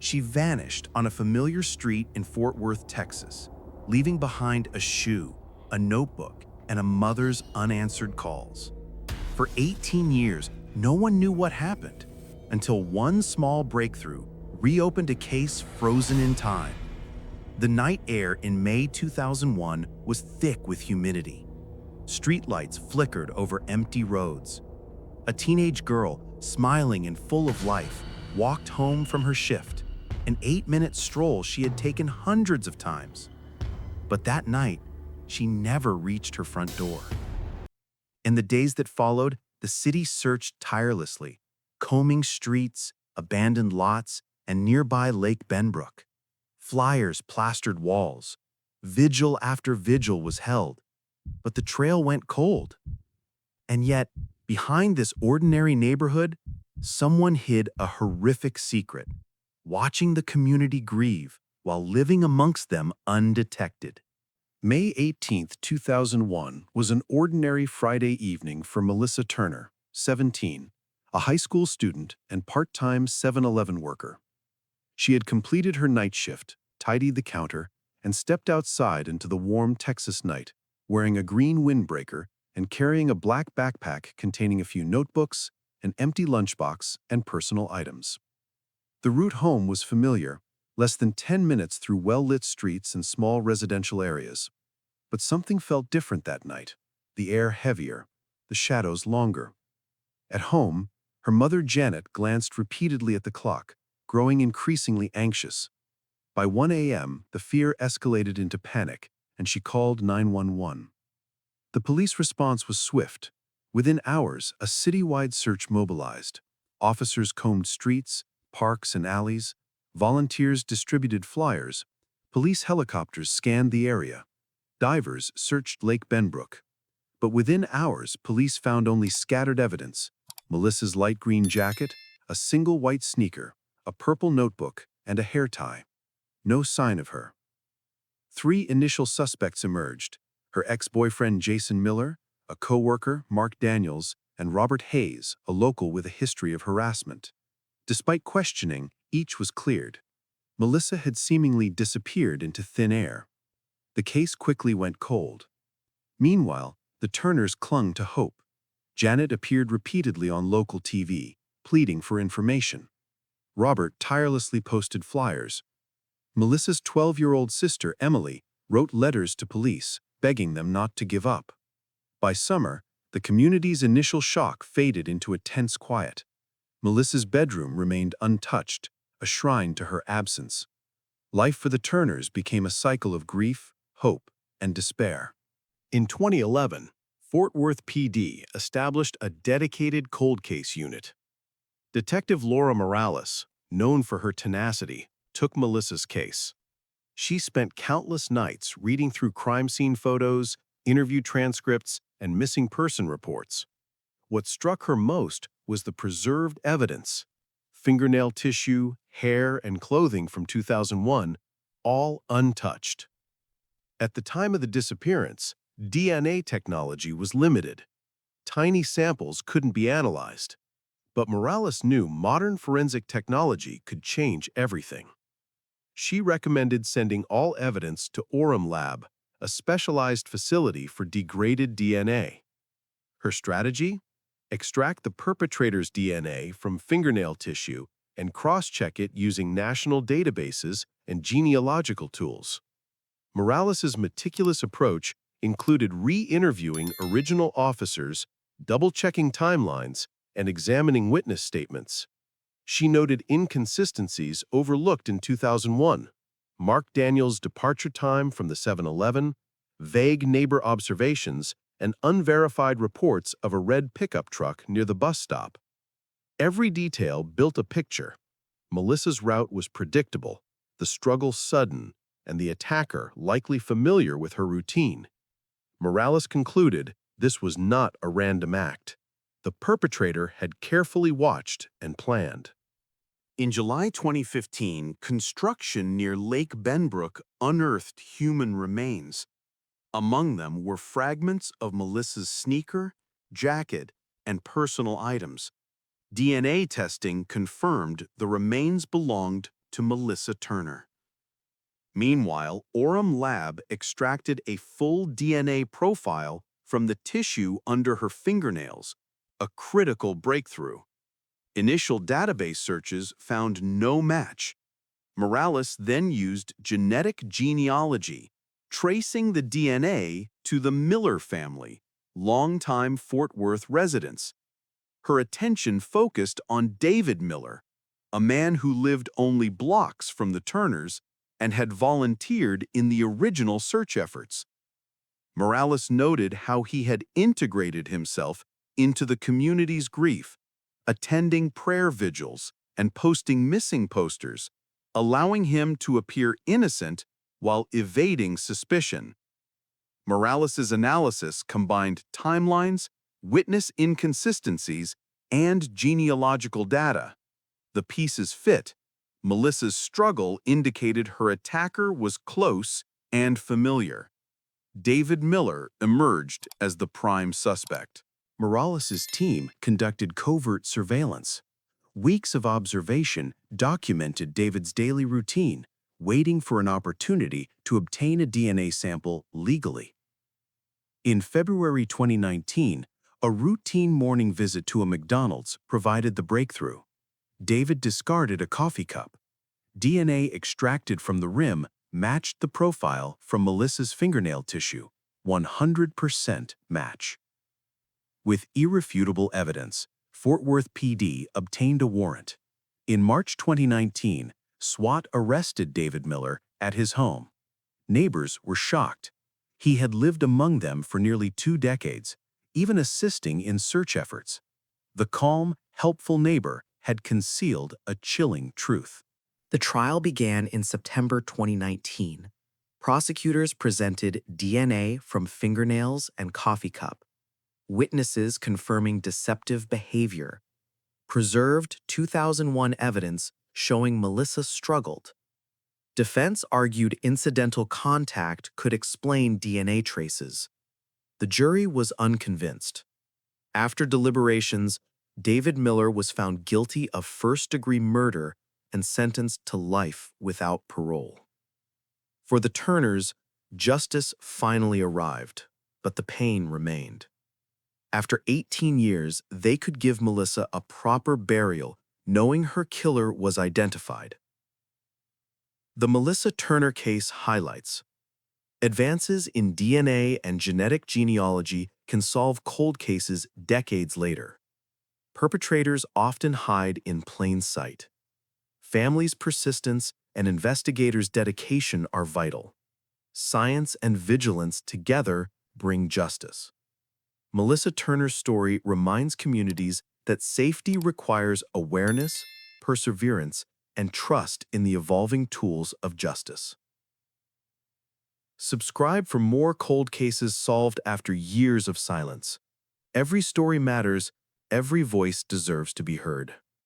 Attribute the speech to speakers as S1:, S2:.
S1: She vanished on a familiar street in Fort Worth, Texas, leaving behind a shoe, a notebook, and a mother's unanswered calls. For 18 years, no one knew what happened until one small breakthrough reopened a case frozen in time. The night air in May 2001 was thick with humidity. Streetlights flickered over empty roads. A teenage girl, smiling and full of life, walked home from her shift, an 8-minute stroll she had taken hundreds of times. But that night, she never reached her front door. In the days that followed, the city searched tirelessly, combing streets, abandoned lots, and nearby Lake Benbrook. Flyers plastered walls. Vigil after vigil was held, but the trail went cold. And yet, behind this ordinary neighborhood, someone hid a horrific secret, watching the community grieve while living amongst them undetected. May 18, 2001 was an ordinary Friday evening for Melissa Turner, 17, a high school student and part-time 7-Eleven worker. She had completed her night shift, tidied the counter, and stepped outside into the warm Texas night, wearing a green windbreaker and carrying a black backpack containing a few notebooks, an empty lunchbox, and personal items. The route home was familiar, less than 10 minutes through well-lit streets and small residential areas. But something felt different that night, the air heavier, the shadows longer. At home, her mother Janet glanced repeatedly at the clock, growing increasingly anxious. By 1 a.m., the fear escalated into panic, and she called 911. The police response was swift. Within hours, a citywide search mobilized. Officers combed streets, parks, and alleys. Volunteers distributed flyers. Police helicopters scanned the area. Divers searched Lake Benbrook. But within hours, police found only scattered evidence: Melissa's light green jacket, a single white sneaker, a purple notebook, and a hair tie. No sign of her. 3 initial suspects emerged: her ex-boyfriend Jason Miller, a co-worker, Mark Daniels, and Robert Hayes, a local with a history of harassment. Despite questioning, each was cleared. Melissa had seemingly disappeared into thin air. The case quickly went cold. Meanwhile, the Turners clung to hope. Janet appeared repeatedly on local TV, pleading for information. Robert tirelessly posted flyers. Melissa's 12-year-old sister, Emily, wrote letters to police, begging them not to give up. By summer, the community's initial shock faded into a tense quiet. Melissa's bedroom remained untouched, a shrine to her absence. Life for the Turners became a cycle of grief, hope, and despair. In 2011, Fort Worth PD established a dedicated cold case unit. Detective Laura Morales, known for her tenacity, took Melissa's case. She spent countless nights reading through crime scene photos, interview transcripts, and missing person reports. What struck her most was the preserved evidence: fingernail tissue, hair, and clothing from 2001, all untouched. At the time of the disappearance, DNA technology was limited. Tiny samples couldn't be analyzed. But Morales knew modern forensic technology could change everything. She recommended sending all evidence to Orem Lab, a specialized facility for degraded DNA. Her strategy? Extract the perpetrator's DNA from fingernail tissue and cross-check it using national databases and genealogical tools. Morales's meticulous approach included re-interviewing original officers, double-checking timelines, and examining witness statements. She noted inconsistencies overlooked in 2001: Mark Daniels' departure time from the 7-Eleven, vague neighbor observations, and unverified reports of a red pickup truck near the bus stop. Every detail built a picture. Melissa's route was predictable, the struggle sudden, and the attacker likely familiar with her routine. Morales concluded this was not a random act. The perpetrator had carefully watched and planned. In July 2015, construction near Lake Benbrook unearthed human remains. Among them were fragments of Melissa's sneaker, jacket, and personal items. DNA testing confirmed the remains belonged to Melissa Turner. Meanwhile, Orem Lab extracted a full DNA profile from the tissue under her fingernails, a critical breakthrough. Initial database searches found no match. Morales then used genetic genealogy, tracing the DNA to the Miller family, longtime Fort Worth residents. Her attention focused on David Miller, a man who lived only blocks from the Turners and had volunteered in the original search efforts. Morales noted how he had integrated himself into the community's grief, attending prayer vigils and posting missing posters, allowing him to appear innocent while evading suspicion. Morales's analysis combined timelines, witness inconsistencies, and genealogical data. The pieces fit. Melissa's struggle indicated her attacker was close and familiar. David Miller emerged as the prime suspect. Morales's team conducted covert surveillance. Weeks of observation documented David's daily routine, waiting for an opportunity to obtain a DNA sample legally. In February 2019, a routine morning visit to a McDonald's provided the breakthrough. David discarded a coffee cup. DNA extracted from the rim matched the profile from Melissa's fingernail tissue, 100% match. With irrefutable evidence, Fort Worth PD obtained a warrant. In March 2019, SWAT arrested David Miller at his home. Neighbors were shocked. He had lived among them for nearly 2 decades, even assisting in search efforts. The calm, helpful neighbor had concealed a chilling truth.
S2: The trial began in September 2019. Prosecutors presented DNA from fingernails and coffee cup, witnesses confirming deceptive behavior, preserved 2001 evidence showing Melissa struggled. Defense argued incidental contact could explain DNA traces. The jury was unconvinced. After deliberations, David Miller was found guilty of first-degree murder and sentenced to life without parole. For the Turners, justice finally arrived, but the pain remained. After 18 years, they could give Melissa a proper burial, knowing her killer was identified. The Melissa Turner case highlights advances in DNA and genetic genealogy can solve cold cases decades later. Perpetrators often hide in plain sight. Families' persistence and investigators' dedication are vital. Science and vigilance together bring justice. Melissa Turner's story reminds communities that safety requires awareness, perseverance, and trust in the evolving tools of justice. Subscribe for more cold cases solved after years of silence. Every story matters, every voice deserves to be heard.